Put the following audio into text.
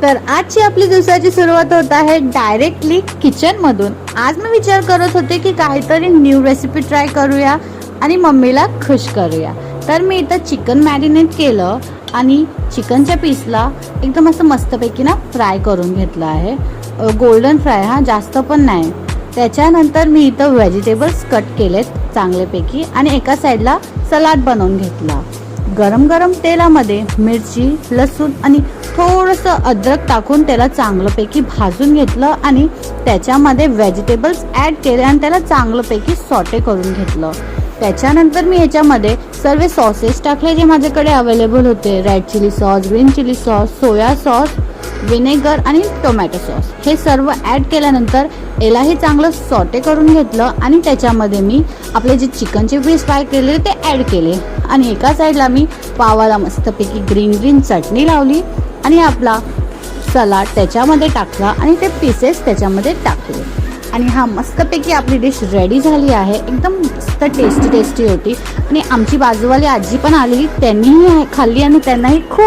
तर आजची आपली दिवसाची सुरुवात होत आहे डायरेक्टली किचन मधून। आज मी विचार करत होते की काहीतरी न्यू रेसिपी ट्राय करूया आणि मम्मीला खुश करूया। तर मी इथं चिकन मॅरिनेट केलं आणि चिकनच्या पीसला एकदम असं मस्तपैकी ना फ्राय करून घेतलं आहे, गोल्डन फ्राय, हा जास्त पण नाही। त्याच्यानंतर मी इथं व्हेजिटेबल्स कट केलेत चांगल्यापैकी आणि एका साईडला सलाड बनवून घेतला। गरम गरम तेलामध्ये मिरची, लसूण आणि थोडंसं अद्रक टाकून त्याला चांगल्यापैकी भाजून घेतलं आणि त्याच्यामध्ये व्हेजिटेबल्स ॲड केले आणि त्याला चांगल्यापैकी सॉटे करून घेतलं। त्याच्यानंतर मी ह्याच्यामध्ये सर्व सॉसेस टाकले जे माझ्याकडे अवेलेबल होते, red chilli sauce, green chilli sauce, soya sauce, vinegar आणि टोमॅटो सॉस। हे सर्व ॲड केल्यानंतर यालाही चांगलं सॉटे करून घेतलं आणि त्याच्यामध्ये मी आपले जे चिकनचे पीस फ्राय केले ते ॲड केले आणि एका साईडला मी पावाला मस्तपैकी ग्रीन चटणी लावली आणि आपला सलाड त्याच्यामध्ये टाकला आणि ते पीसेस त्याच्यामध्ये टाकले आणि हा मस्तपैकी आपली डिश रेडी झाली आहे। एकदम मस्त टेस्टी होती आणि आमची बाजूवाली आजी पण आली, त्यांनीही खाल्ली आणि त्यांनाही खूप